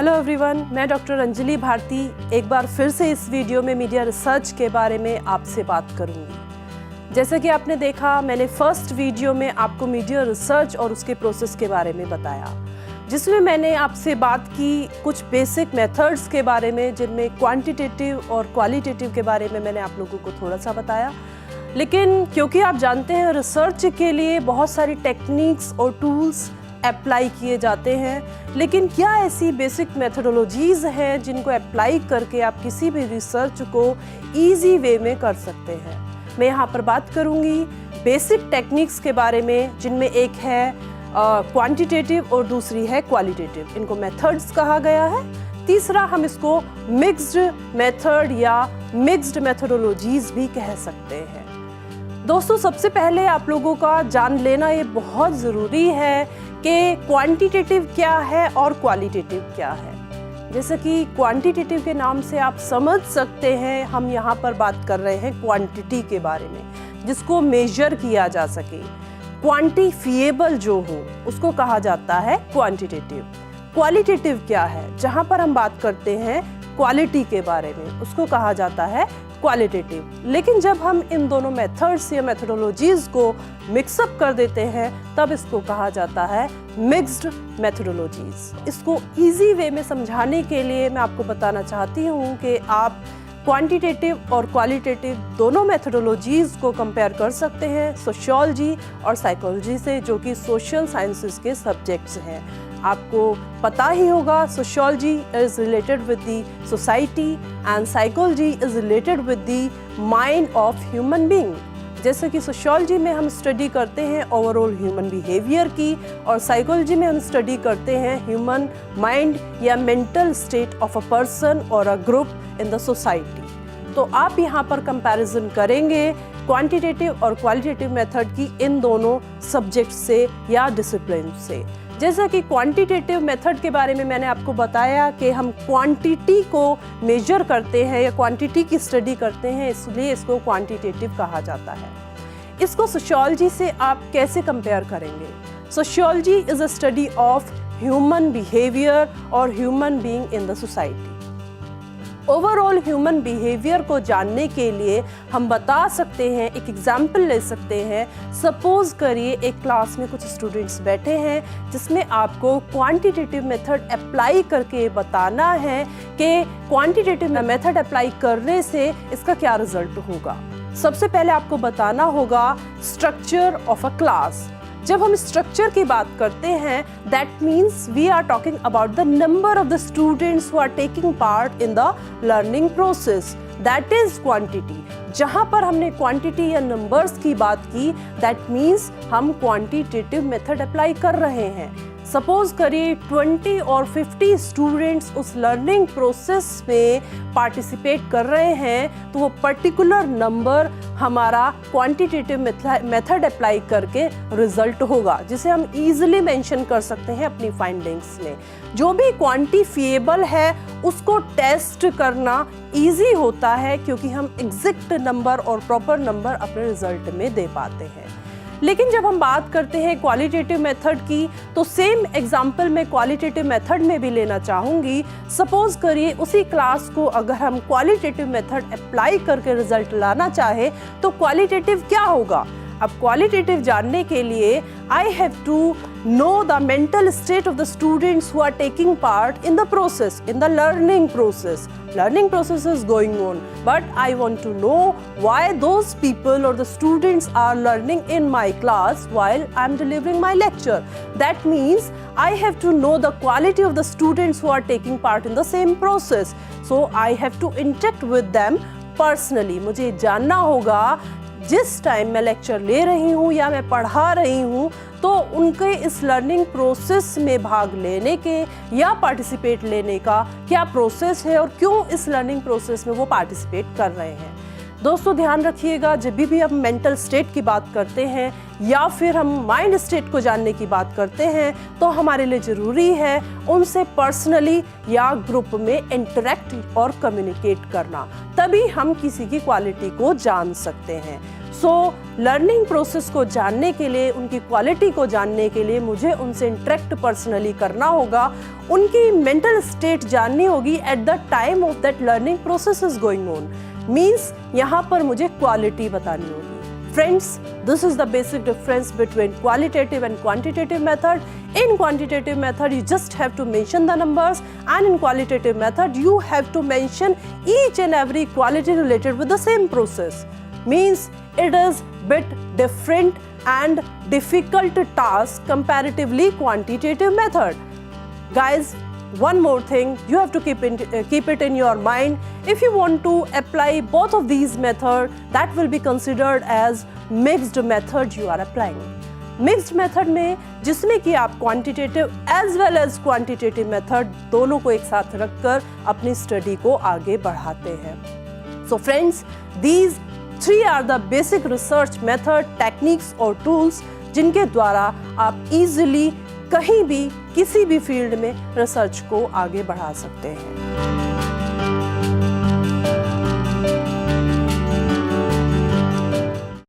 Hello everyone, मैं doctor Anjali Bharti एक बार फिर से इस वीडियो में मीडिया रिसर्च के बारे में आपसे बात करूंगी। जैसा कि आपने देखा, मैंने फर्स्ट वीडियो में आपको मीडिया रिसर्च और उसके प्रोसेस के बारे में बताया, जिसमें मैंने आपसे बात की कुछ बेसिक मेथड्स के बारे में, जिनमें क्वांटिटेटिव और क्वालिटेटिव के बारे में मैंने आप लोगों को थोड़ा सा बताया। लेकिन क्योंकि आप जानते हैं रिसर्च के लिए बहुत सारी टेक्निक्स और टूल्स अप्लाई किए जाते हैं, लेकिन क्या ऐसी बेसिक मेथोडोलॉजीज़ हैं जिनको अप्लाई करके आप किसी भी रिसर्च को इजी वे में कर सकते हैं। मैं यहाँ पर बात करूँगी बेसिक टेक्निक्स के बारे में, जिनमें एक है क्वांटिटेटिव और दूसरी है क्वालिटेटिव। इनको मेथड्स कहा गया है। तीसरा हम इसको मिक्स्ड मेथड या मिक्स्ड मेथोडोलॉजीज़ भी कह सकते हैं। दोस्तों, सबसे पहले आप लोगों का जान लेना ये बहुत ज़रूरी है कि क्वांटिटेटिव क्या है और क्वालिटेटिव क्या है। जैसे कि क्वांटिटेटिव के नाम से आप समझ सकते हैं, हम यहाँ पर बात कर रहे हैं क्वांटिटी के बारे में, जिसको मेजर किया जा सके। क्वांटिफिएबल जो हो उसको कहा जाता है क्वांटिटेटिव। क्वालिटेटिव क्या है? जहाँ पर हम बात करते हैं क्वालिटी के बारे में, उसको कहा जाता है क्वालिटेटिव। लेकिन जब हम इन दोनों मेथड्स या मेथोडोलॉजीज़ को मिक्सअप कर देते हैं, तब इसको कहा जाता है मिक्स्ड मेथोडोलॉजीज़। इसको इजी वे में समझाने के लिए मैं आपको बताना चाहती हूँ कि आप क्वांटिटेटिव और क्वालिटेटिव दोनों मेथोडोलॉजीज़ को कंपेयर कर सकते हैं सोशियोलॉजी और साइकोलॉजी से, जो कि सोशल साइंसेस के सब्जेक्ट्स हैं। आपको पता ही होगा, sociology is related with the society and psychology is related with the mind of human being. जैसे कि सोशियोलॉजी में हम स्टडी करते हैं ओवरऑल ह्यूमन बिहेवियर की, और साइकोलॉजी में हम स्टडी करते हैं ह्यूमन माइंड या mental state of a person और a group in the society. तो आप यहाँ पर कंपैरिजन करेंगे क्वांटिटेटिव और क्वालिटेटिव मेथड की इन दोनों सब्जेक्ट से या डिसिप्लिन से। जैसा कि क्वांटिटेटिव मेथड के बारे में मैंने आपको बताया कि हम क्वांटिटी को मेजर करते हैं या क्वांटिटी की स्टडी करते हैं, इसलिए इसको क्वांटिटेटिव कहा जाता है। इसको सोशियोलॉजी से आप कैसे कंपेयर करेंगे? Sociology is a study of human behaviour और human being in the society. Overall human behaviour को जानने के लिए हम बता सकते हैं, एक एग्जाम्पल ले सकते हैं। सपोज करिए एक क्लास में कुछ स्टूडेंट्स बैठे हैं, जिसमें आपको क्वांटिटेटिव मेथड अप्लाई करके बताना है कि क्वांटिटेटिव मेथड अप्लाई करने से इसका क्या रिजल्ट होगा। सबसे पहले आपको बताना होगा स्ट्रक्चर ऑफ अ क्लास। जब हम स्ट्रक्चर की बात करते हैं, that means we are talking about the number of the students who are taking part in the learning process, that is quantity. जहाँ पर हमने क्वांटिटी या नंबर्स की बात की, दैट मीन्स हम क्वांटिटेटिव मेथड अप्लाई कर रहे हैं। सपोज करिए 20 और 50 स्टूडेंट्स उस लर्निंग प्रोसेस में पार्टिसिपेट कर रहे हैं, तो वो पर्टिकुलर नंबर हमारा क्वांटिटेटिव मेथड अप्लाई करके रिजल्ट होगा, जिसे हम इजीली मेंशन कर सकते हैं अपनी फाइंडिंग्स में। जो भी क्वांटिफिएबल है उसको टेस्ट करना इजी होता है, क्योंकि हम एग्जैक्ट नंबर और प्रॉपर नंबर अपने रिजल्ट में दे पाते हैं। लेकिन जब हम बात करते हैं क्वालिटेटिव मेथड की, तो सेम एग्जाम्पल मैं क्वालिटेटिव मेथड में भी लेना चाहूँगी। सपोज करिए उसी क्लास को अगर हम क्वालिटेटिव मेथड अप्लाई करके रिजल्ट लाना चाहे, तो क्वालिटेटिव क्या होगा? अब क्वालिटेटिव जानने के लिए I have to know the mental state of the students who are taking part in the process, in the learning process. Learning process is going on, but I want to know why those people or the students are learning in my class while I am delivering my lecture. That means I have to know the quality of the students who are taking part in the same process. So I have to interact with them personally. मुझे जानना होगा जिस time मैं lecture ले रही हूँ या मैं पढ़ा रही हूँ, तो उनके इस लर्निंग प्रोसेस में भाग लेने के या पार्टिसिपेट लेने का क्या प्रोसेस है और क्यों इस लर्निंग प्रोसेस में वो पार्टिसिपेट कर रहे हैं। दोस्तों, ध्यान रखिएगा, जब भी हम मेंटल स्टेट की बात करते हैं या फिर हम माइंड स्टेट को जानने की बात करते हैं, तो हमारे लिए ज़रूरी है उनसे पर्सनली या ग्रुप में इंटरेक्ट और कम्युनिकेट करना, तभी हम किसी की क्वालिटी को जान सकते हैं। सो लर्निंग प्रोसेस को जानने के लिए, उनकी क्वालिटी को जानने के लिए मुझे उनसे इंटरेक्ट पर्सनली करना होगा, उनकी मेंटल स्टेट जाननी होगी at the time of that learning process is going on. Means यहाँ पर मुझे क्वालिटी बतानी होगी। Friends, this is the basic difference between qualitative and quantitative method. In quantitative method, you just have to mention the numbers, and in qualitative method, you have to mention each and every quality related with the same process. Means it is bit different and difficult task comparatively quantitative method. Guys, one more thing you have to keep it in your mind. If you want to apply both of these methods, that will be considered as mixed method you are applying. Mixed method में जिसमें कि आप quantitative as well as quantitative method दोनों को एक साथ रखकर अपनी स्टडी को आगे बढ़ाते हैं। So friends, these three are the basic research method, techniques और tools जिनके द्वारा आप easily कहीं भी किसी भी फील्ड में रिसर्च को आगे बढ़ा सकते हैं।